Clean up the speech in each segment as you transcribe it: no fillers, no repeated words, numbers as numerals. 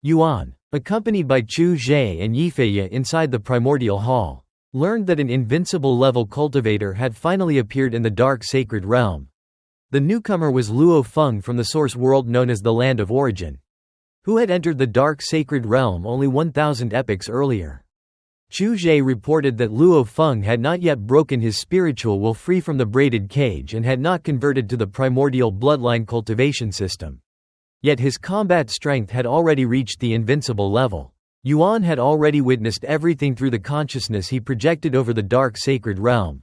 Yuan, accompanied by Chu Zhe and Yifei inside the Primordial Hall, learned that an invincible-level cultivator had finally appeared in the dark sacred realm. The newcomer was Luo Feng from the source world known as the Land of Origin, who had entered the dark sacred realm only 1,000 epochs earlier. Chu Zhe reported that Luo Feng had not yet broken his spiritual will free from the braided cage and had not converted to the primordial bloodline cultivation system. Yet his combat strength had already reached the invincible level. Yuan had already witnessed everything through the consciousness he projected over the dark sacred realm,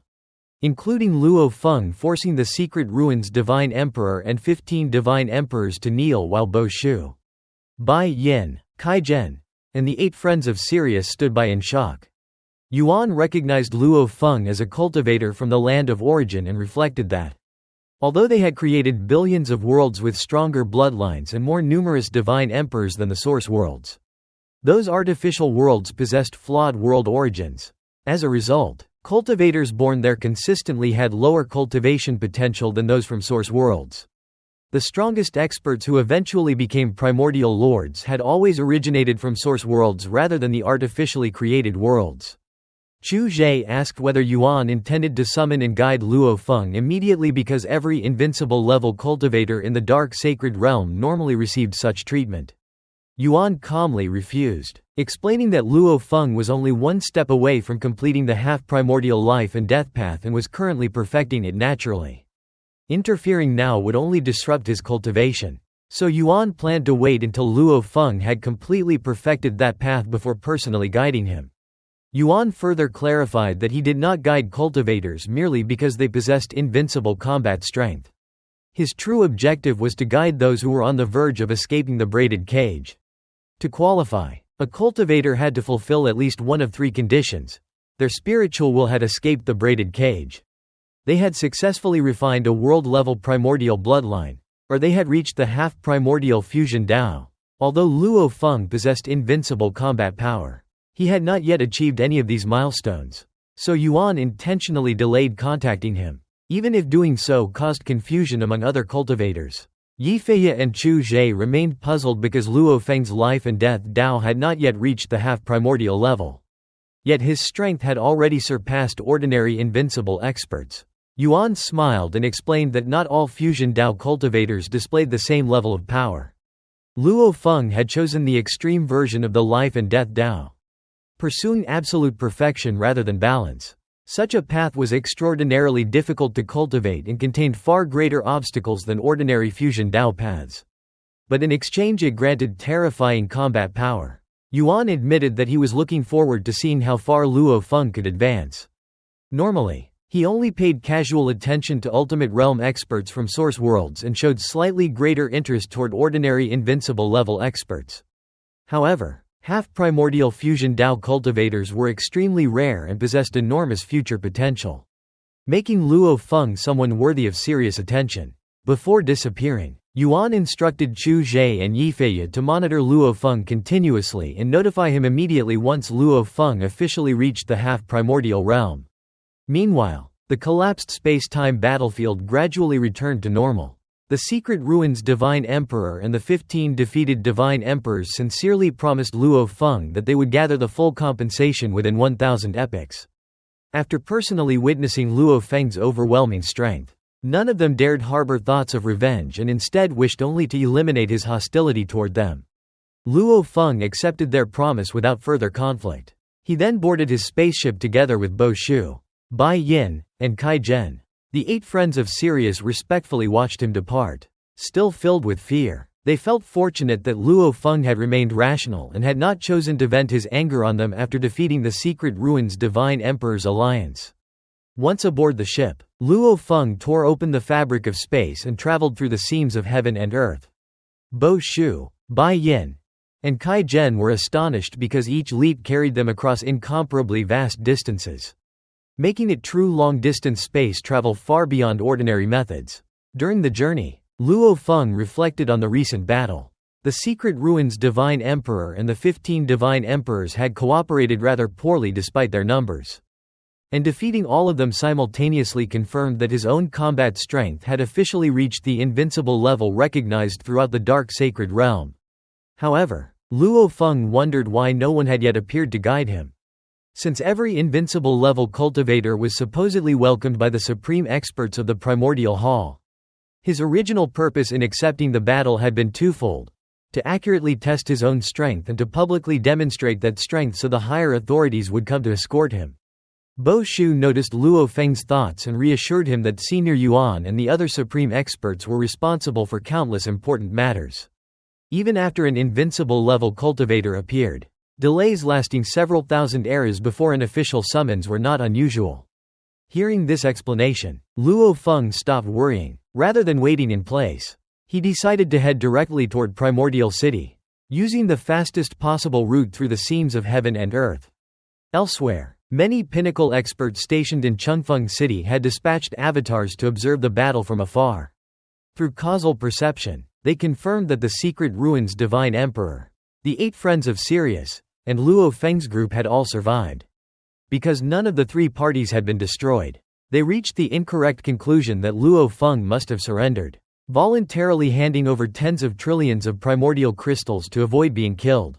including Luo Feng forcing the secret ruins divine emperor and 15 divine emperors to kneel while Bo Shu, Bai Yin, Kai Zhen, and the 8 friends of Sirius stood by in shock. Yuan recognized Luo Feng as a cultivator from the Land of Origin and reflected that, although they had created billions of worlds with stronger bloodlines and more numerous divine emperors than the source worlds, those artificial worlds possessed flawed world origins. As a result, cultivators born there consistently had lower cultivation potential than those from source worlds. The strongest experts who eventually became primordial lords had always originated from source worlds rather than the artificially created worlds. Chu Zhe asked whether Yuan intended to summon and guide Luo Feng immediately because every invincible-level cultivator in the dark sacred realm normally received such treatment. Yuan calmly refused, explaining that Luo Feng was only one step away from completing the half-primordial life and death path and was currently perfecting it naturally. Interfering now would only disrupt his cultivation, so Yuan planned to wait until Luo Feng had completely perfected that path before personally guiding him. Yuan further clarified that he did not guide cultivators merely because they possessed invincible combat strength. His true objective was to guide those who were on the verge of escaping the braided cage. To qualify, a cultivator had to fulfill at least one of 3 conditions. Their spiritual will had escaped the braided cage, they had successfully refined a world-level primordial bloodline, or they had reached the half-primordial fusion Dao. Although Luo Feng possessed invincible combat power, he had not yet achieved any of these milestones. So Yuan intentionally delayed contacting him, even if doing so caused confusion among other cultivators. Yifei and Chu Zhe remained puzzled because Luo Feng's life and death Dao had not yet reached the half-primordial level. Yet his strength had already surpassed ordinary invincible experts. Yuan smiled and explained that not all fusion Dao cultivators displayed the same level of power. Luo Feng had chosen the extreme version of the life and death Dao, pursuing absolute perfection rather than balance. Such a path was extraordinarily difficult to cultivate and contained far greater obstacles than ordinary fusion Dao paths. But in exchange it granted terrifying combat power. Yuan admitted that he was looking forward to seeing how far Luo Feng could advance. Normally, he only paid casual attention to Ultimate Realm experts from source worlds and showed slightly greater interest toward ordinary invincible level experts. However, half-primordial fusion Dao cultivators were extremely rare and possessed enormous future potential, making Luo Feng someone worthy of serious attention. Before disappearing, Yuan instructed Chu Zhe and Yifei to monitor Luo Feng continuously and notify him immediately once Luo Feng officially reached the half-primordial realm. Meanwhile, the collapsed space-time battlefield gradually returned to normal. The secret ruins divine emperor and the 15 defeated divine emperors sincerely promised Luo Feng that they would gather the full compensation within 1,000 epochs. After personally witnessing Luo Feng's overwhelming strength, none of them dared harbor thoughts of revenge and instead wished only to eliminate his hostility toward them. Luo Feng accepted their promise without further conflict. He then boarded his spaceship together with Bo Shu, Bai Yin, and Kai Zhen. The 8 friends of Sirius respectfully watched him depart. Still filled with fear, they felt fortunate that Luo Feng had remained rational and had not chosen to vent his anger on them after defeating the Secret Ruins Divine Emperor's alliance. Once aboard the ship, Luo Feng tore open the fabric of space and traveled through the seams of heaven and earth. Bo Shu, Bai Yin, and Kai Zhen were astonished because each leap carried them across incomparably vast distances, making it true long-distance space travel far beyond ordinary methods. During the journey, Luo Feng reflected on the recent battle. The Secret Ruins Divine Emperor and the 15 Divine Emperors had cooperated rather poorly despite their numbers, and defeating all of them simultaneously confirmed that his own combat strength had officially reached the invincible level recognized throughout the dark sacred realm. However, Luo Feng wondered why no one had yet appeared to guide him. Since every invincible level cultivator was supposedly welcomed by the supreme experts of the Primordial Hall, his original purpose in accepting the battle had been twofold: to accurately test his own strength and to publicly demonstrate that strength so the higher authorities would come to escort him. Bo Shu noticed Luo Feng's thoughts and reassured him that Senior Yuan and the other supreme experts were responsible for countless important matters. Even after an invincible level cultivator appeared, delays lasting several thousand eras before an official summons were not unusual. Hearing this explanation, Luo Feng stopped worrying. Rather than waiting in place, he decided to head directly toward Primordial City, using the fastest possible route through the seams of heaven and earth. Elsewhere, many pinnacle experts stationed in Chungfeng City had dispatched avatars to observe the battle from afar. Through causal perception, they confirmed that the secret ruins Divine Emperor, the 8 friends of Sirius, and Luo Feng's group had all survived. Because none of the 3 parties had been destroyed, they reached the incorrect conclusion that Luo Feng must have surrendered, voluntarily handing over tens of trillions of primordial crystals to avoid being killed.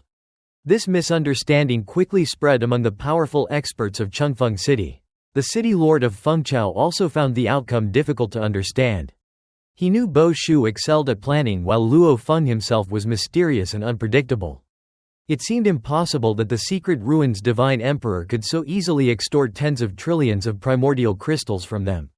This misunderstanding quickly spread among the powerful experts of Chungfeng City. The city lord of Fengchao also found the outcome difficult to understand. He knew Bo Shu excelled at planning while Luo Feng himself was mysterious and unpredictable. It seemed impossible that the secret ruins Divine Emperor could so easily extort tens of trillions of primordial crystals from them.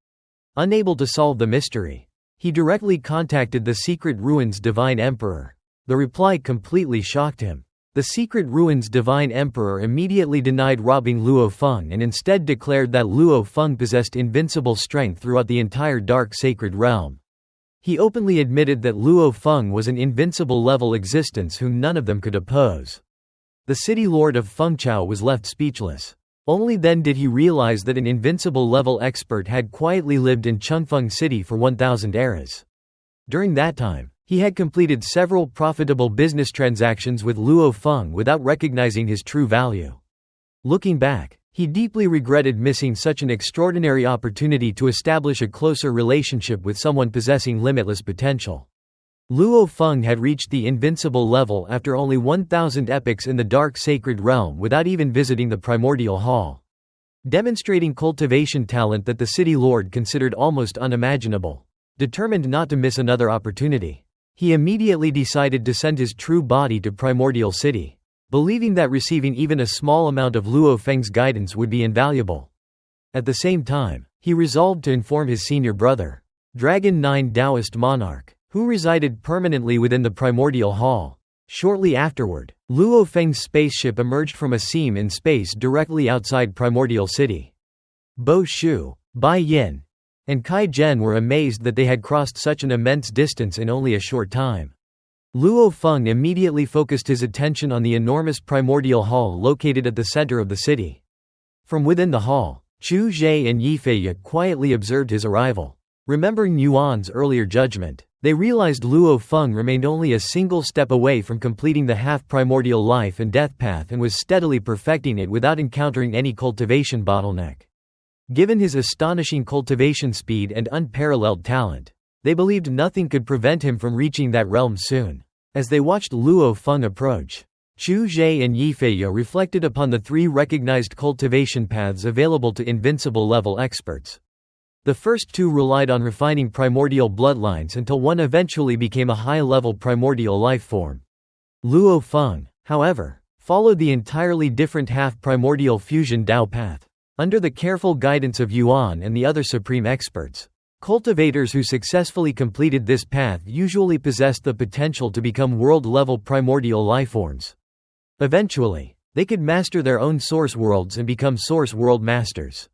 Unable to solve the mystery, he directly contacted the secret ruins Divine Emperor. The reply completely shocked him. The secret ruins Divine Emperor immediately denied robbing Luo Feng and instead declared that Luo Feng possessed invincible strength throughout the entire dark sacred realm. He openly admitted that Luo Feng was an invincible level existence whom none of them could oppose. The city lord of Fengchao was left speechless. Only then did he realize that an invincible level expert had quietly lived in Chungfeng City for 1,000 eras. During that time, he had completed several profitable business transactions with Luo Feng without recognizing his true value. Looking back, he deeply regretted missing such an extraordinary opportunity to establish a closer relationship with someone possessing limitless potential. Luo Feng had reached the invincible level after only 1,000 epochs in the dark sacred realm without even visiting the Primordial Hall, demonstrating cultivation talent that the city lord considered almost unimaginable. Determined not to miss another opportunity, he immediately decided to send his true body to Primordial City, believing that receiving even a small amount of Luo Feng's guidance would be invaluable. At the same time, he resolved to inform his senior brother, Dragon 9 Taoist monarch, who resided permanently within the Primordial Hall. Shortly afterward, Luo Feng's spaceship emerged from a seam in space directly outside Primordial City. Bo Shu, Bai Yin, and Kai Zhen were amazed that they had crossed such an immense distance in only a short time. Luo Feng immediately focused his attention on the enormous Primordial Hall located at the center of the city. From within the hall, Chu Zhe and Yifei quietly observed his arrival. Remembering Yuan's earlier judgment, they realized Luo Feng remained only a single step away from completing the half-primordial life and death path and was steadily perfecting it without encountering any cultivation bottleneck. Given his astonishing cultivation speed and unparalleled talent, they believed nothing could prevent him from reaching that realm soon. As they watched Luo Feng approach, Chu Zhe and Yifei reflected upon the 3 recognized cultivation paths available to invincible-level experts. The first 2 relied on refining primordial bloodlines until one eventually became a high-level primordial life form. Luo Feng, however, followed the entirely different half-primordial fusion Dao path. Under the careful guidance of Yuan and the other supreme experts, cultivators who successfully completed this path usually possessed the potential to become world-level primordial lifeforms. Eventually, they could master their own source worlds and become source world masters.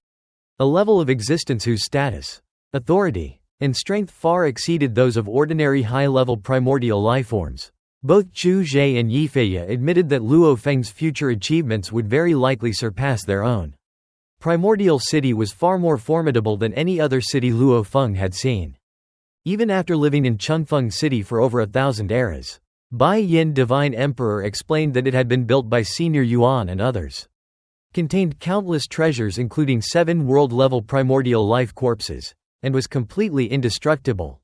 A level of existence whose status, authority, and strength far exceeded those of ordinary high-level primordial lifeforms. Both Chu Zhe and Yifei admitted that Luo Feng's future achievements would very likely surpass their own. Primordial City was far more formidable than any other city Luo Feng had seen. Even after living in Chungfeng City for over 1,000 eras, Bai Yin Divine Emperor explained that it had been built by Senior Yuan and others. Contained countless treasures including 7 world-level primordial life corpses, and was completely indestructible,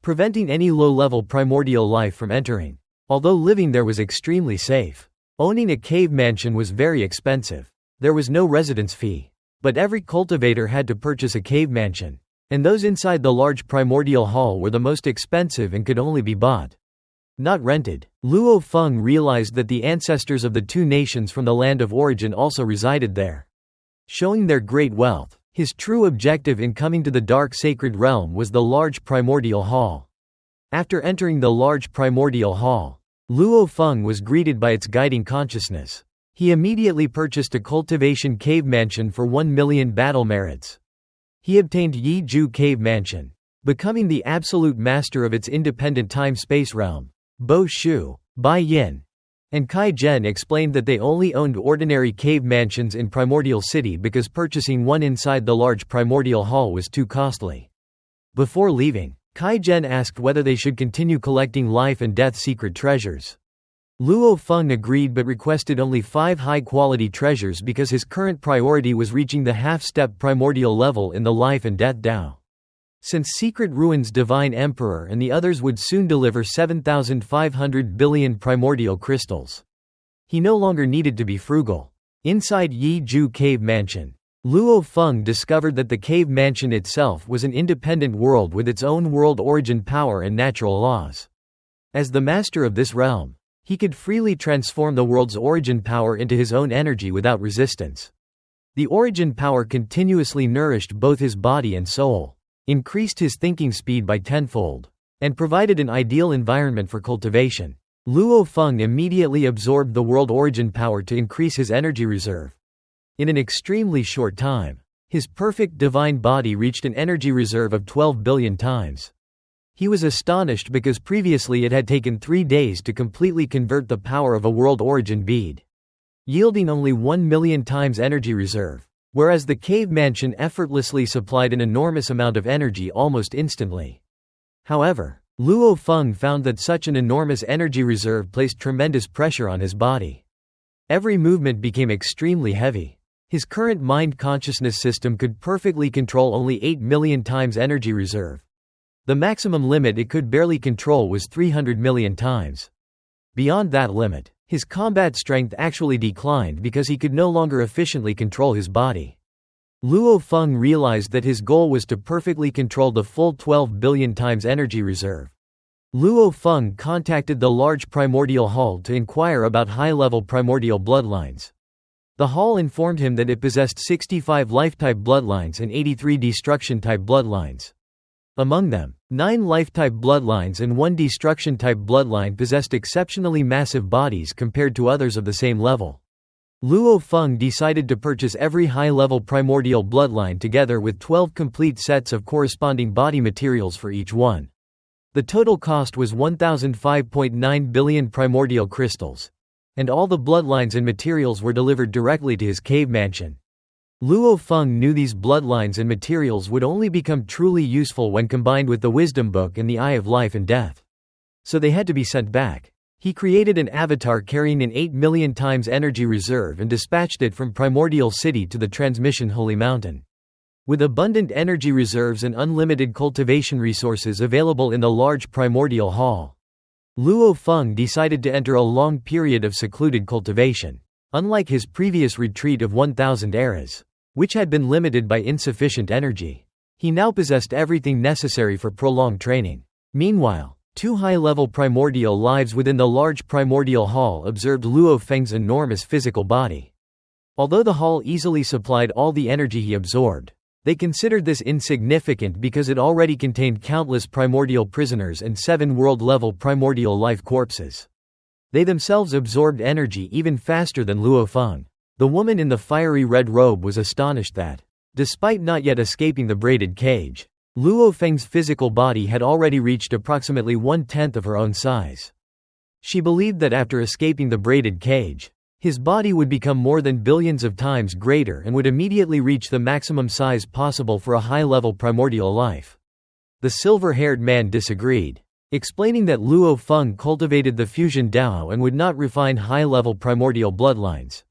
preventing any low-level primordial life from entering. Although living there was extremely safe. Owning a cave mansion was very expensive. There was no residence fee. But every cultivator had to purchase a cave mansion. And those inside the large primordial hall were the most expensive and could only be bought, not rented. Luo Feng realized that the ancestors of the two nations from the land of origin also resided there, showing their great wealth. His true objective in coming to the dark sacred realm was the large primordial hall. After entering the large primordial hall, Luo Feng was greeted by its guiding consciousness. He immediately purchased a cultivation cave mansion for 1 million battle merits. He obtained Yi Ju Cave Mansion, becoming the absolute master of its independent time-space realm. Bo Shu, Bai Yin, and Kai Zhen explained that they only owned ordinary cave mansions in Primordial City because purchasing one inside the large primordial hall was too costly. Before leaving, Kai Zhen asked whether they should continue collecting life and death secret treasures. Luo Feng agreed but requested only 5 high-quality treasures because his current priority was reaching the half-step primordial level in the life and death Dao. Since Secret Ruins Divine Emperor and the others would soon deliver 7,500 billion primordial crystals, he no longer needed to be frugal. Inside Yi Ju Cave Mansion, Luo Feng discovered that the cave mansion itself was an independent world with its own world origin power and natural laws. As the master of this realm, he could freely transform the world's origin power into his own energy without resistance. The origin power continuously nourished both his body and soul, increased his thinking speed by tenfold, and provided an ideal environment for cultivation. Luo Feng immediately absorbed the world origin power to increase his energy reserve. In an extremely short time, his perfect divine body reached an energy reserve of 12 billion times. He was astonished because previously it had taken 3 days to completely convert the power of a world origin bead, yielding only 1 million times energy reserve, whereas the cave mansion effortlessly supplied an enormous amount of energy almost instantly. However, Luo Feng found that such an enormous energy reserve placed tremendous pressure on his body. Every movement became extremely heavy. His current mind consciousness system could perfectly control only 8 million times energy reserve. The maximum limit it could barely control was 300 million times. Beyond that limit, his combat strength actually declined because he could no longer efficiently control his body. Luo Feng realized that his goal was to perfectly control the full 12 billion times energy reserve. Luo Feng contacted the large primordial hall to inquire about high-level primordial bloodlines. The hall informed him that it possessed 65 life-type bloodlines and 83 destruction-type bloodlines. Among them, 9 life-type bloodlines and 1 destruction-type bloodline possessed exceptionally massive bodies compared to others of the same level. Luo Feng decided to purchase every high-level primordial bloodline together with 12 complete sets of corresponding body materials for each one. The total cost was 1,005.9 billion primordial crystals, and all the bloodlines and materials were delivered directly to his cave mansion. Luo Feng knew these bloodlines and materials would only become truly useful when combined with the Wisdom Book and the Eye of Life and Death. So they had to be sent back. He created an avatar carrying an 8 million times energy reserve and dispatched it from Primordial City to the Transmission Holy Mountain. With abundant energy reserves and unlimited cultivation resources available in the large Primordial Hall, Luo Feng decided to enter a long period of secluded cultivation. Unlike his previous retreat of 1,000 eras, which had been limited by insufficient energy, he now possessed everything necessary for prolonged training. Meanwhile, 2 high-level primordial lives within the large primordial hall observed Luo Feng's enormous physical body. Although the hall easily supplied all the energy he absorbed, they considered this insignificant because it already contained countless primordial prisoners and 7 world-level primordial life corpses. They themselves absorbed energy even faster than Luo Feng. The woman in the fiery red robe was astonished that, despite not yet escaping the braided cage, Luo Feng's physical body had already reached approximately 1/10 of her own size. She believed that after escaping the braided cage, his body would become more than billions of times greater and would immediately reach the maximum size possible for a high-level primordial life. The silver-haired man disagreed, explaining that Luo Feng cultivated the fusion Dao and would not refine high-level primordial bloodlines.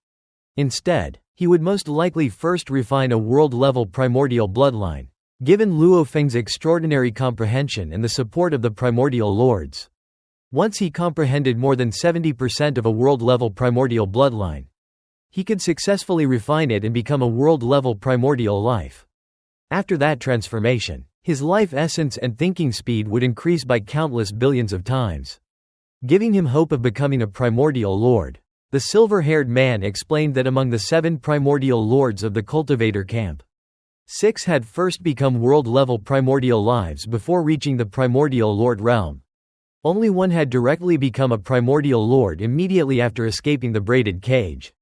Instead, he would most likely first refine a world-level primordial bloodline, given Luo Feng's extraordinary comprehension and the support of the primordial lords. Once he comprehended more than 70% of a world-level primordial bloodline, he could successfully refine it and become a world-level primordial life. After that transformation, his life essence and thinking speed would increase by countless billions of times, giving him hope of becoming a primordial lord. The silver-haired man explained that among the 7 primordial lords of the cultivator camp, 6 had first become world-level primordial lives before reaching the primordial lord realm. Only one had directly become a primordial lord immediately after escaping the braided cage.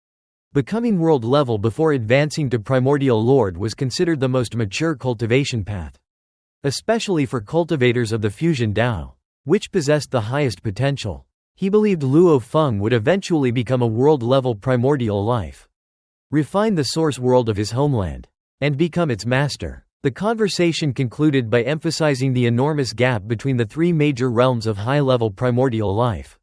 Becoming world level before advancing to primordial lord was considered the most mature cultivation path, especially for cultivators of the fusion Dao, which possessed the highest potential. He believed Luo Feng would eventually become a world-level primordial life, refine the source world of his homeland, and become its master. The conversation concluded by emphasizing the enormous gap between the 3 major realms of high-level primordial life: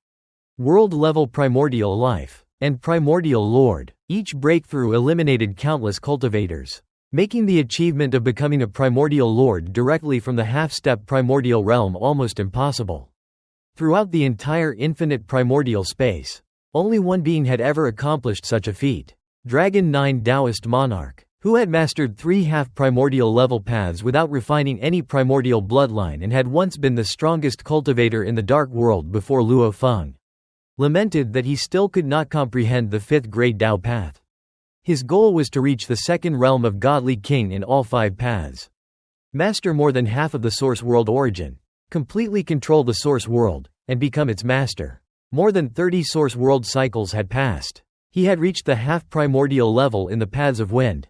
world-level primordial life, and primordial lord. Each breakthrough eliminated countless cultivators, making the achievement of becoming a primordial lord directly from the half-step primordial realm almost impossible. Throughout the entire infinite primordial space, only one being had ever accomplished such a feat: Dragon 9 Taoist monarch, who had mastered 3 half-primordial level paths without refining any primordial bloodline and had once been the strongest cultivator in the dark world before Luo Feng lamented that he still could not comprehend the 5th grade Dao path. His goal was to reach the 2nd realm of godly king in all 5 paths, master more than half of the source world origin, completely control the source world, and become its master. More than 30 source world cycles had passed. He had reached the half-primordial level in the paths of wind,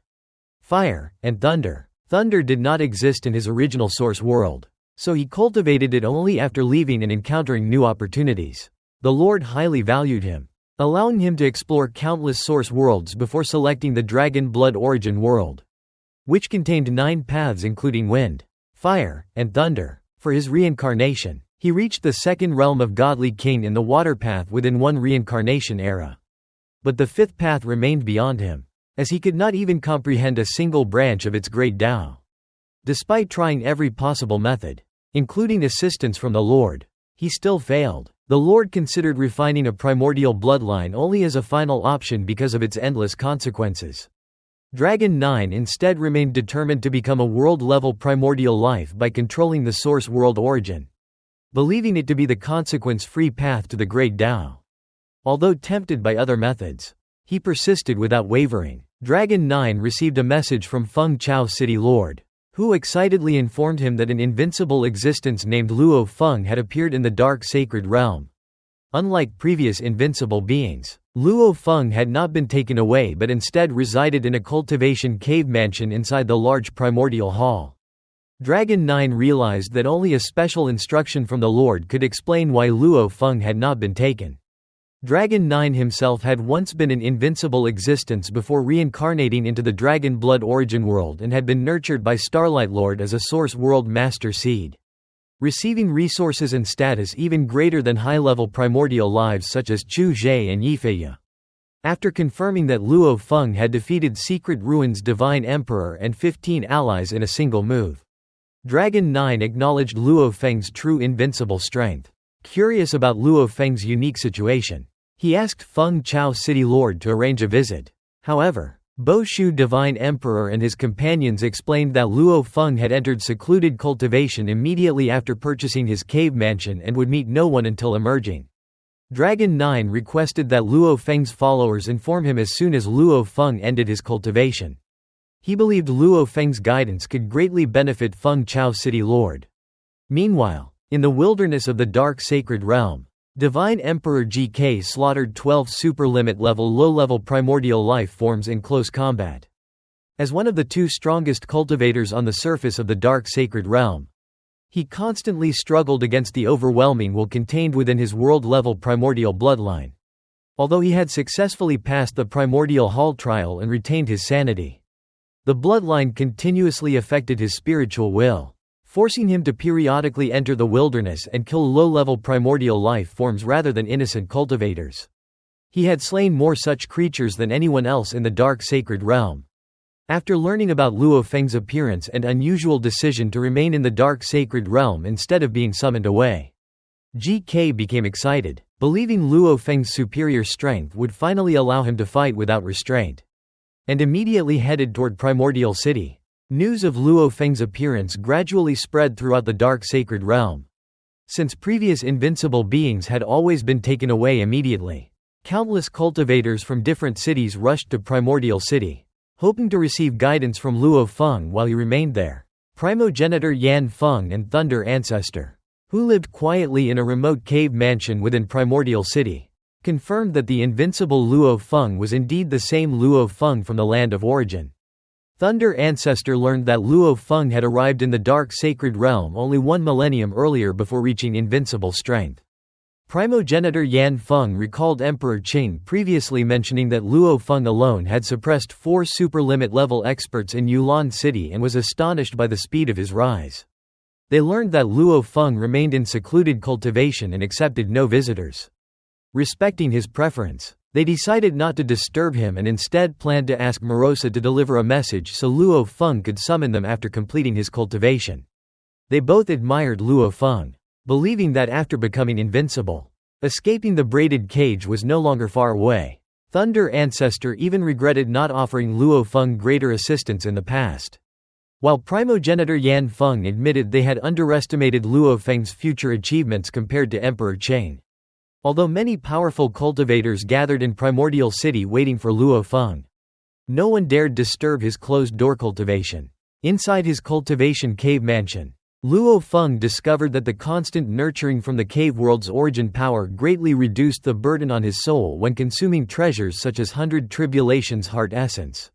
fire, and thunder. Thunder did not exist in his original source world, so he cultivated it only after leaving and encountering new opportunities. The Lord highly valued him, allowing him to explore countless source worlds before selecting the Dragon Blood Origin world, which contained 9 paths including wind, fire, and thunder. For his reincarnation, he reached the 2nd realm of godly king in the water path within 1 reincarnation era. But the 5th path remained beyond him, as he could not even comprehend a single branch of its great Tao. Despite trying every possible method, including assistance from the Lord, he still failed. The Lord considered refining a primordial bloodline only as a final option because of its endless consequences. Dragon 9 instead remained determined to become a world-level primordial life by controlling the source world origin, believing it to be the consequence-free path to the great Tao. Although tempted by other methods, he persisted without wavering. Dragon 9 received a message from Feng Chao City Lord, who excitedly informed him that an invincible existence named Luo Feng had appeared in the dark sacred realm. Unlike previous invincible beings, Luo Feng had not been taken away but instead resided in a cultivation cave mansion inside the large primordial hall. Dragon 9 realized that only a special instruction from the Lord could explain why Luo Feng had not been taken. Dragon 9 himself had once been an invincible existence before reincarnating into the Dragon Blood Origin world and had been nurtured by Starlight Lord as a Source World Master Seed, receiving resources and status even greater than high-level primordial lives such as Chu Zhe and Yifeiya. After confirming that Luo Feng had defeated Secret Ruin's Divine Emperor and 15 allies in a single move, Dragon 9 acknowledged Luo Feng's true invincible strength. Curious about Luo Feng's unique situation, he asked Feng Chao City Lord to arrange a visit. However, Bo Shu Divine Emperor and his companions explained that Luo Feng had entered secluded cultivation immediately after purchasing his cave mansion and would meet no one until emerging. Dragon 9 requested that Luo Feng's followers inform him as soon as Luo Feng ended his cultivation. He believed Luo Feng's guidance could greatly benefit Feng Chao City Lord. Meanwhile, in the wilderness of the Dark Sacred Realm, Divine Emperor GK slaughtered 12 super-limit-level low-level primordial life forms in close combat. As one of the 2 strongest cultivators on the surface of the Dark Sacred Realm, he constantly struggled against the overwhelming will contained within his world-level primordial bloodline. Although he had successfully passed the primordial hall trial and retained his sanity, the bloodline continuously affected his spiritual will, forcing him to periodically enter the wilderness and kill low-level primordial life forms rather than innocent cultivators. He had slain more such creatures than anyone else in the Dark Sacred Realm. After learning about Luo Feng's appearance and unusual decision to remain in the Dark Sacred Realm instead of being summoned away, GK became excited, believing Luo Feng's superior strength would finally allow him to fight without restraint, and immediately headed toward Primordial City. News of Luo Feng's appearance gradually spread throughout the dark sacred realm. Since previous invincible beings had always been taken away immediately, countless cultivators from different cities rushed to Primordial City, hoping to receive guidance from Luo Feng while he remained there. Primogenitor Yuan Feng and Thunder Ancestor, who lived quietly in a remote cave mansion within Primordial City, confirmed that the invincible Luo Feng was indeed the same Luo Feng from the land of origin. Thunder Ancestor learned that Luo Feng had arrived in the dark sacred realm only 1 millennium earlier before reaching invincible strength. Primogenitor Yuan Feng recalled Emperor Qing previously mentioning that Luo Feng alone had suppressed 4 super-limit-level experts in Yuan City and was astonished by the speed of his rise. They learned that Luo Feng remained in secluded cultivation and accepted no visitors. Respecting his preference, they decided not to disturb him and instead planned to ask Morosa to deliver a message so Luo Feng could summon them after completing his cultivation. They both admired Luo Feng, believing that after becoming invincible, escaping the braided cage was no longer far away. Thunder Ancestor even regretted not offering Luo Feng greater assistance in the past. While primogenitor Yuan Feng admitted they had underestimated Luo Feng's future achievements compared to Emperor Qing. Although many powerful cultivators gathered in Primordial City waiting for Luo Feng, no one dared disturb his closed-door cultivation. Inside his cultivation cave mansion, Luo Feng discovered that the constant nurturing from the cave world's origin power greatly reduced the burden on his soul when consuming treasures such as 100 Tribulations heart essence.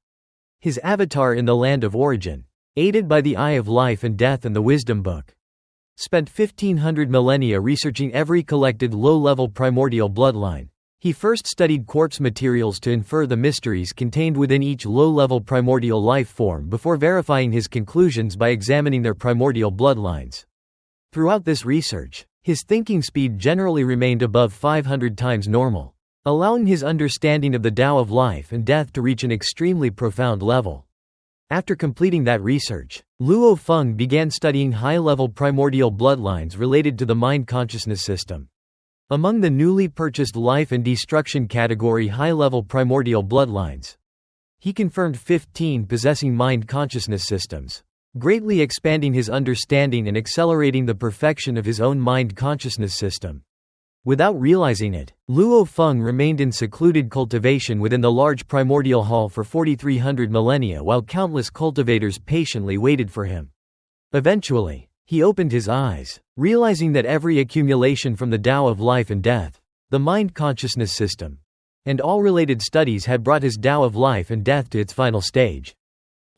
His avatar in the land of origin, aided by the Eye of Life and Death and the Wisdom Book, spent 1500 millennia researching every collected low-level primordial bloodline. He first studied corpse materials to infer the mysteries contained within each low-level primordial life form before verifying his conclusions by examining their primordial bloodlines. Throughout this research, his thinking speed generally remained above 500 times normal, allowing his understanding of the Tao of life and death to reach an extremely profound level. After completing that research, Luo Feng began studying high-level primordial bloodlines related to the mind-consciousness system. Among the newly purchased life and destruction category high-level primordial bloodlines, he confirmed 15 possessing mind-consciousness systems, greatly expanding his understanding and accelerating the perfection of his own mind-consciousness system. Without realizing it, Luo Feng remained in secluded cultivation within the large primordial hall for 4300 millennia while countless cultivators patiently waited for him. Eventually, he opened his eyes, realizing that every accumulation from the Tao of life and death, the mind-consciousness system, and all related studies had brought his Tao of life and death to its final stage.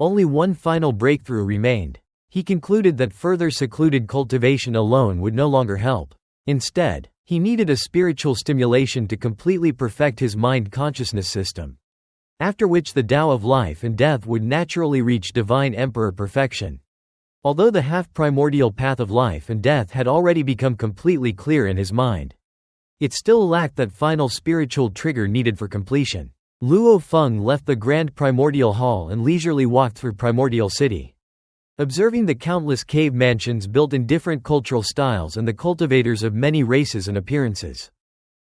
Only one final breakthrough remained. He concluded that further secluded cultivation alone would no longer help. Instead, he needed a spiritual stimulation to completely perfect his mind-consciousness system, after which the Tao of life and death would naturally reach divine emperor perfection. Although the half-primordial path of life and death had already become completely clear in his mind, it still lacked that final spiritual trigger needed for completion. Luo Feng left the grand primordial hall and leisurely walked through Primordial City, observing the countless cave mansions built in different cultural styles and the cultivators of many races and appearances.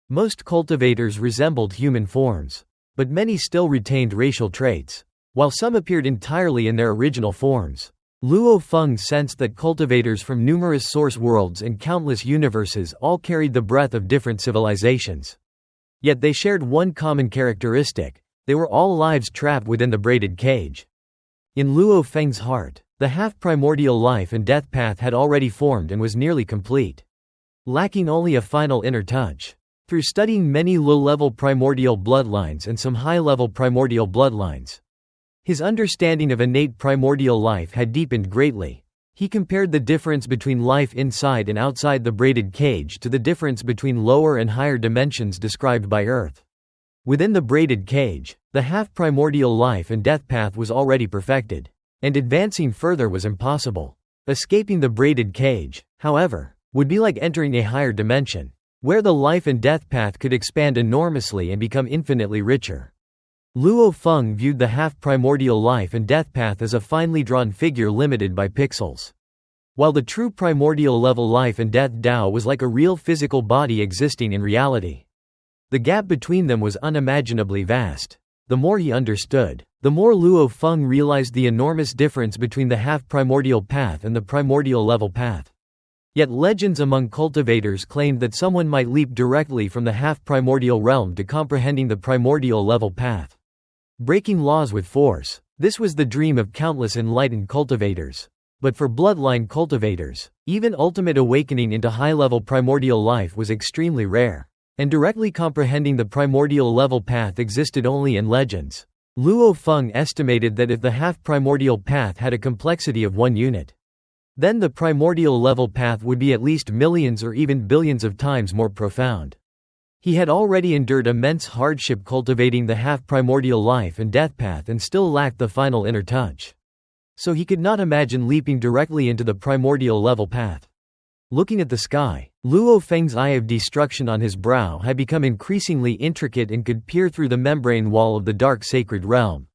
Most cultivators resembled human forms, but many still retained racial traits. While some appeared entirely in their original forms, Luo Feng sensed that cultivators from numerous source worlds and countless universes all carried the breath of different civilizations. Yet they shared one common characteristic: they were all lives trapped within the braided cage. In Luo Feng's heart, the half-primordial life and death path had already formed and was nearly complete, lacking only a final inner touch. Through studying many low-level primordial bloodlines and some high-level primordial bloodlines, his understanding of innate primordial life had deepened greatly. He compared the difference between life inside and outside the braided cage to the difference between lower and higher dimensions described by Earth. Within the braided cage, the half-primordial life and death path was already perfected, and advancing further was impossible. Escaping the braided cage, however, would be like entering a higher dimension, where the life and death path could expand enormously and become infinitely richer. Luo Feng viewed the half-primordial life and death path as a finely drawn figure limited by pixels. while the true primordial level life and death Tao was like a real physical body existing in reality. The gap between them was unimaginably vast. The more he understood, the more Luo Feng realized the enormous difference between the half-primordial path and the primordial level path. Yet legends among cultivators claimed that someone might leap directly from the half-primordial realm to comprehending the primordial level path. Breaking laws with force. This was the dream of countless enlightened cultivators. But for bloodline cultivators, even ultimate awakening into high-level primordial life was extremely rare. And directly comprehending the primordial level path existed only in legends. Luo Feng estimated that if the half-primordial path had a complexity of 1 unit, then the primordial level path would be at least millions or even billions of times more profound. He had already endured immense hardship cultivating the half-primordial life and death path and still lacked the final inner touch. So he could not imagine leaping directly into the primordial level path. Looking at the sky, Luo Feng's eye of destruction on his brow had become increasingly intricate and could peer through the membrane wall of the dark sacred realm.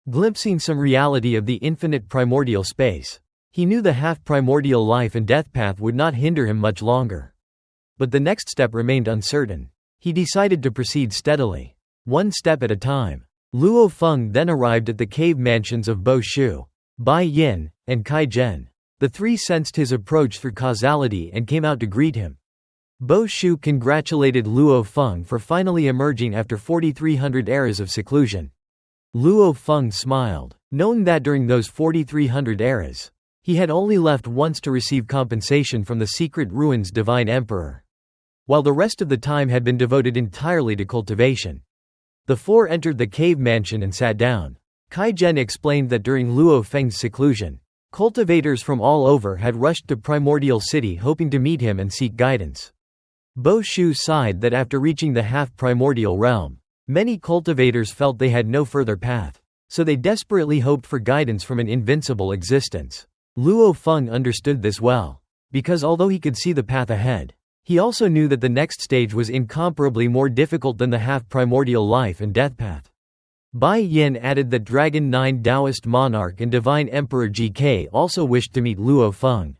Glimpsing some reality of the infinite primordial space, he knew the half-primordial life and death path would not hinder him much longer. But the next step remained uncertain. He decided to proceed steadily, one step at a time. Luo Feng then arrived at the cave mansions of Bo Shu, Bai Yin, and Kai Zhen. The three sensed his approach through causality and came out to greet him. Bo Shu congratulated Luo Feng for finally emerging after 4,300 eras of seclusion. Luo Feng smiled, knowing that during those 4,300 eras, he had only left once to receive compensation from the secret ruins Divine Emperor, while the rest of the time had been devoted entirely to cultivation. The four entered the cave mansion and sat down. Kai Zhen explained that during Luo Feng's seclusion, cultivators from all over had rushed to Primordial City hoping to meet him and seek guidance. Bo Shu sighed that after reaching the half-primordial realm, many cultivators felt they had no further path, so they desperately hoped for guidance from an invincible existence. Luo Feng understood this well, because although he could see the path ahead, he also knew that the next stage was incomparably more difficult than the half-primordial life and death path. Bai Yin added that Dragon 9 Taoist Monarch and Divine Emperor GK also wished to meet Luo Feng.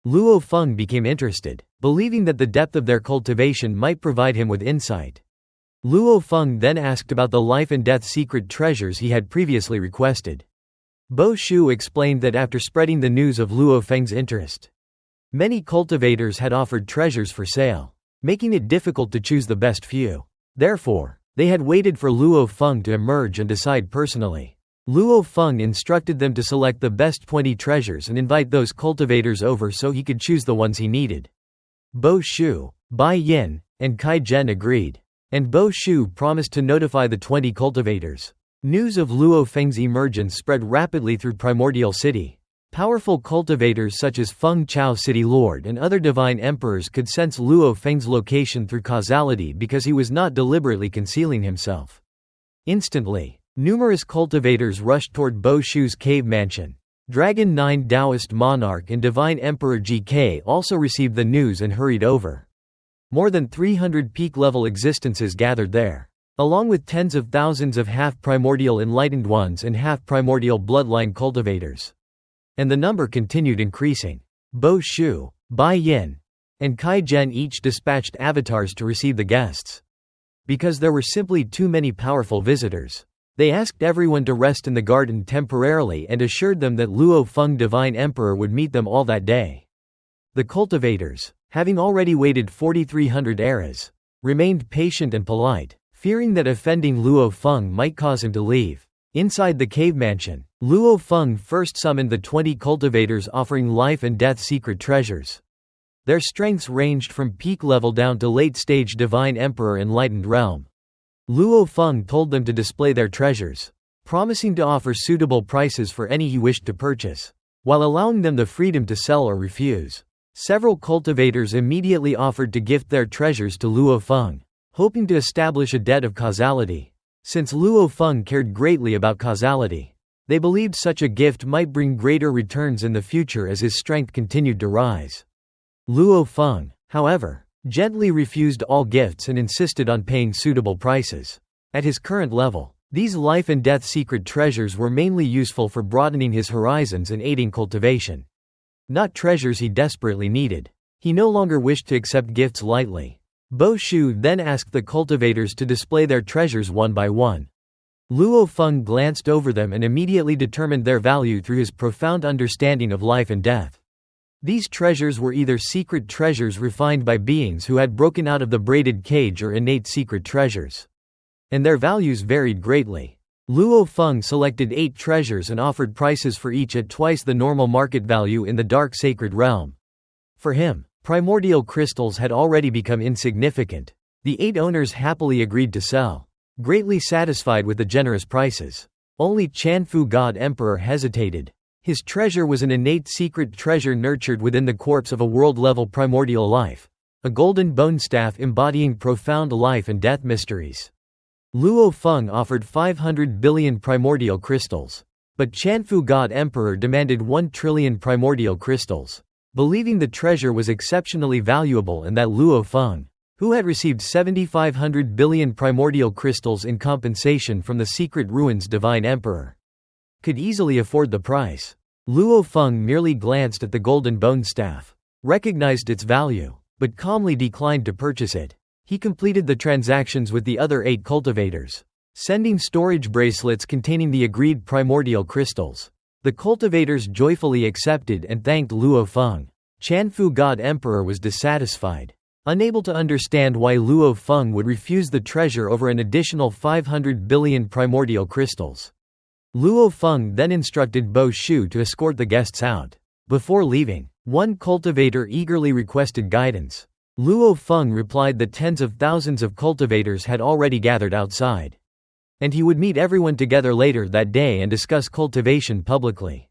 Luo Feng became interested, believing that the depth of their cultivation might provide him with insight. Luo Feng then asked about the life and death secret treasures he had previously requested. Bo Shu explained that after spreading the news of Luo Feng's interest, many cultivators had offered treasures for sale, making it difficult to choose the best few. Therefore, they had waited for Luo Feng to emerge and decide personally. Luo Feng instructed them to select the best 20 treasures and invite those cultivators over so he could choose the ones he needed. Bo Shu, Bai Yin, and Kai Zhen agreed, and Bo Shu promised to notify the 20 cultivators. News of Luo Feng's emergence spread rapidly through Primordial City. Powerful cultivators such as Feng Chao City Lord and other divine emperors could sense Luo Feng's location through causality because he was not deliberately concealing himself. Instantly, numerous cultivators rushed toward Bo Shu's cave mansion. Dragon 9 Taoist Monarch and Divine Emperor GK also received the news and hurried over. More than 300 peak-level existences gathered there, along with tens of thousands of half-primordial enlightened ones and half-primordial bloodline cultivators. And the number continued increasing. Bo Shu, Bai Yin, and Kai Zhen each dispatched avatars to receive the guests. Because there were simply too many powerful visitors, they asked everyone to rest in the garden temporarily and assured them that Luo Feng Divine Emperor would meet them all that day. The cultivators, having already waited 4,300 eras, remained patient and polite, fearing that offending Luo Feng might cause him to leave. Inside the cave mansion, Luo Feng first summoned the 20 cultivators offering life and death secret treasures. Their strengths ranged from peak level down to late-stage Divine Emperor Enlightened Realm. Luo Feng told them to display their treasures, promising to offer suitable prices for any he wished to purchase, while allowing them the freedom to sell or refuse. Several cultivators immediately offered to gift their treasures to Luo Feng, hoping to establish a debt of causality. Since Luo Feng cared greatly about causality, they believed such a gift might bring greater returns in the future as his strength continued to rise. Luo Feng, however, gently refused all gifts and insisted on paying suitable prices. At his current level, these life and death secret treasures were mainly useful for broadening his horizons and aiding cultivation. not treasures he desperately needed. He no longer wished to accept gifts lightly. Bo Shu then asked the cultivators to display their treasures one by one. Luo Feng glanced over them and immediately determined their value through his profound understanding of life and death. These treasures were either secret treasures refined by beings who had broken out of the braided cage or innate secret treasures. And their values varied greatly. Luo Feng selected 8 treasures and offered prices for each at twice the normal market value in the dark sacred realm. For him, primordial crystals had already become insignificant. The 8 owners happily agreed to sell, greatly satisfied with the generous prices. Only Chanfu God Emperor hesitated. His treasure was an innate secret treasure nurtured within the corpse of a world-level primordial life, a golden bone staff embodying profound life and death mysteries. Luo Feng offered 500 billion primordial crystals, but Chanfu God Emperor demanded 1 trillion primordial crystals, believing the treasure was exceptionally valuable and that Luo Feng, who had received 7,500 billion primordial crystals in compensation from the secret ruins divine emperor, could easily afford the price. Luo Feng merely glanced at the golden bone staff, recognized its value, but calmly declined to purchase it. He completed the transactions with the other 8 cultivators, sending storage bracelets containing the agreed primordial crystals. The cultivators joyfully accepted and thanked Luo Feng. Chanfu God Emperor was dissatisfied, unable to understand why Luo Feng would refuse the treasure over an additional 500 billion primordial crystals. Luo Feng then instructed Bo Shu to escort the guests out. Before leaving, one cultivator eagerly requested guidance. Luo Feng replied that tens of thousands of cultivators had already gathered outside, and he would meet everyone together later that day and discuss cultivation publicly.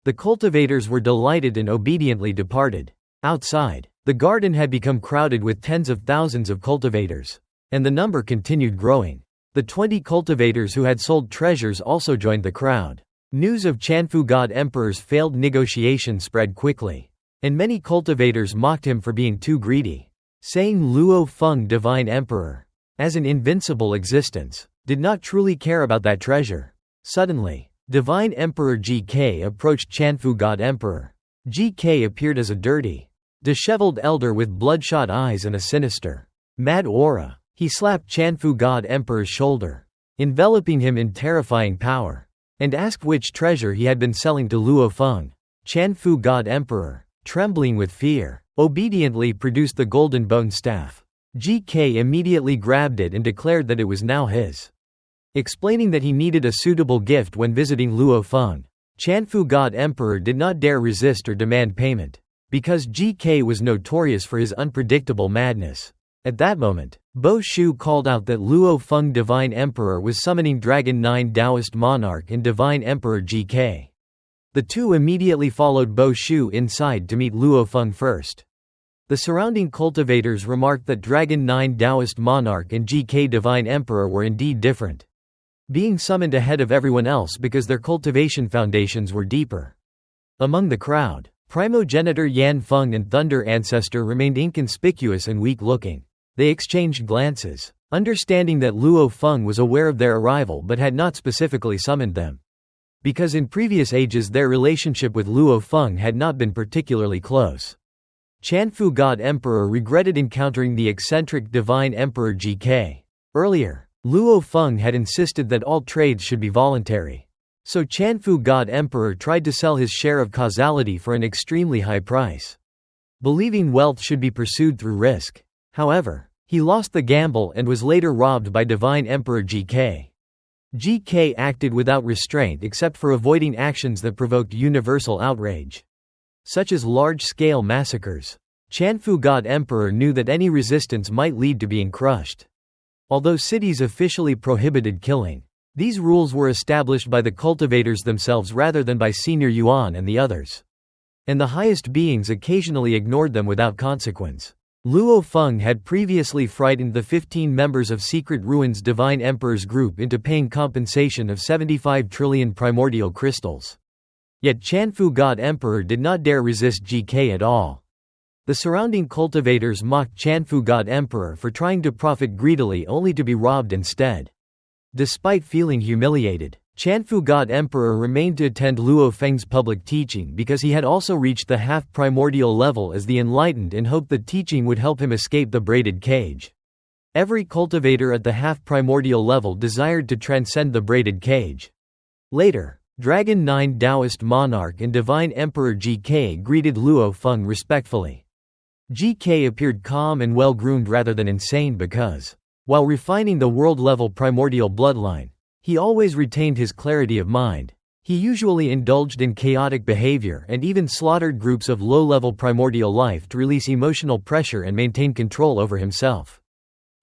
The cultivators were delighted and obediently departed. Outside, the garden had become crowded with tens of thousands of cultivators, and the number continued growing. The 20 cultivators who had sold treasures also joined the crowd. News of Chanfu God Emperor's failed negotiation spread quickly, and many cultivators mocked him for being too greedy, saying Luo Feng Divine Emperor, as an invincible existence, did not truly care about that treasure. Suddenly, Divine Emperor GK approached Chanfu God Emperor. GK appeared as a dirty, disheveled elder with bloodshot eyes and a sinister, mad aura. He slapped Chanfu God Emperor's shoulder, enveloping him in terrifying power, and asked which treasure he had been selling to Luo Feng. Chanfu God Emperor, trembling with fear, obediently produced the golden bone staff. GK immediately grabbed it and declared that it was now his, explaining that he needed a suitable gift when visiting Luo Feng. Chanfu God Emperor did not dare resist or demand payment, because GK was notorious for his unpredictable madness. At that moment, Bo Shu called out that Luo Feng Divine Emperor was summoning Dragon 9 Taoist Monarch and Divine Emperor GK. The two immediately followed Bo Shu inside to meet Luo Feng first. The surrounding cultivators remarked that Dragon 9 Taoist Monarch and GK Divine Emperor were indeed different, being summoned ahead of everyone else because their cultivation foundations were deeper. Among the crowd, Primogenitor Yan Feng and Thunder Ancestor remained inconspicuous and weak-looking. They exchanged glances, understanding that Luo Feng was aware of their arrival but had not specifically summoned them, because in previous ages their relationship with Luo Feng had not been particularly close. Chanfu God Emperor regretted encountering the eccentric Divine Emperor GK. Earlier, Luo Feng had insisted that all trades should be voluntary, so Chanfu God Emperor tried to sell his share of causality for an extremely high price, believing wealth should be pursued through risk. However, he lost the gamble and was later robbed by Divine Emperor GK. GK acted without restraint except for avoiding actions that provoked universal outrage, such as large-scale massacres. Chanfu God Emperor knew that any resistance might lead to being crushed. Although cities officially prohibited killing, these rules were established by the cultivators themselves rather than by Senior Yuan and the others, and the highest beings occasionally ignored them without consequence. Luo Feng had previously frightened the 15 members of Secret Ruins Divine Emperor's group into paying compensation of 75 trillion primordial crystals. Yet Chanfu God Emperor did not dare resist GK at all. The surrounding cultivators mocked Chanfu God Emperor for trying to profit greedily only to be robbed instead. Despite feeling humiliated, Chanfu God Emperor remained to attend Luo Feng's public teaching because he had also reached the half-primordial level as the enlightened and hoped the teaching would help him escape the braided cage. Every cultivator at the half-primordial level desired to transcend the braided cage. Later, Dragon 9 Taoist monarch and divine emperor GK greeted Luo Feng respectfully. GK appeared calm and well-groomed rather than insane because, while refining the world-level primordial bloodline, he always retained his clarity of mind. He usually indulged in chaotic behavior and even slaughtered groups of low-level primordial life to release emotional pressure and maintain control over himself.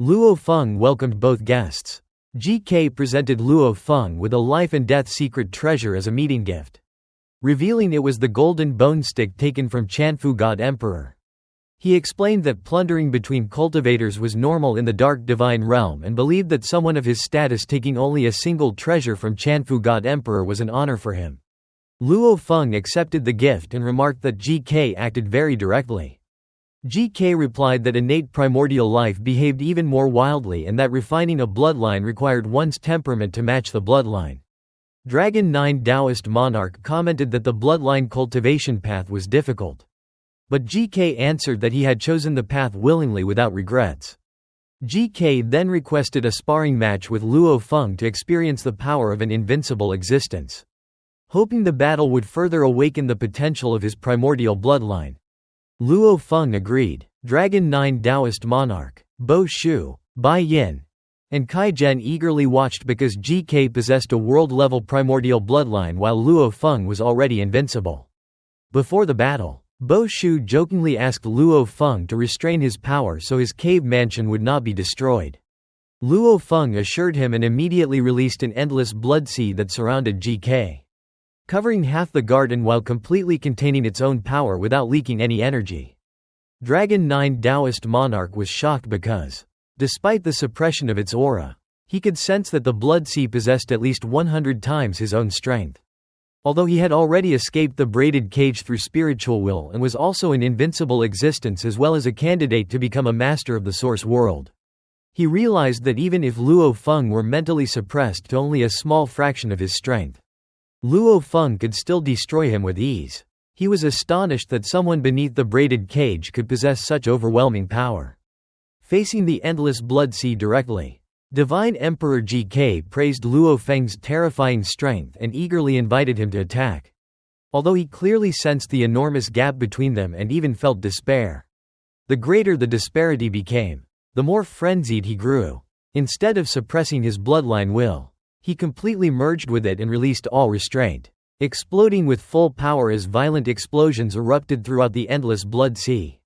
Luo Feng welcomed both guests. GK presented Luo Feng with a life-and-death secret treasure as a meeting gift, revealing it was the golden bone stick taken from Chanfu God Emperor. He explained that plundering between cultivators was normal in the dark divine realm and believed that someone of his status taking only a single treasure from Chanfu God Emperor was an honor for him. Luo Feng accepted the gift and remarked that GK acted very directly. GK replied that innate primordial life behaved even more wildly and that refining a bloodline required one's temperament to match the bloodline. Dragon 9 Taoist monarch commented that the bloodline cultivation path was difficult. But GK answered that he had chosen the path willingly without regrets. GK then requested a sparring match with Luo Feng to experience the power of an invincible existence, hoping the battle would further awaken the potential of his primordial bloodline. Luo Feng agreed. Dragon 9 Taoist monarch, Bo Shu, Bai Yin, and Kai Zhen eagerly watched because GK possessed a world-level primordial bloodline while Luo Feng was already invincible. Before the battle, Bo Shu jokingly asked Luo Feng to restrain his power so his cave mansion would not be destroyed. Luo Feng assured him and immediately released an endless blood sea that surrounded GK, covering half the garden while completely containing its own power without leaking any energy. Dragon 9 Taoist monarch was shocked because, despite the suppression of its aura, he could sense that the blood sea possessed at least 100 times his own strength. Although he had already escaped the braided cage through spiritual will and was also an invincible existence as well as a candidate to become a master of the source world, he realized that even if Luo Feng were mentally suppressed to only a small fraction of his strength, Luo Feng could still destroy him with ease. He was astonished that someone beneath the braided cage could possess such overwhelming power. Facing the endless blood sea directly, Divine Emperor GK praised Luo Feng's terrifying strength and eagerly invited him to attack, although he clearly sensed the enormous gap between them and even felt despair. The greater the disparity became, the more frenzied he grew. Instead of suppressing his bloodline will, he completely merged with it and released all restraint, exploding with full power as violent explosions erupted throughout the endless blood sea.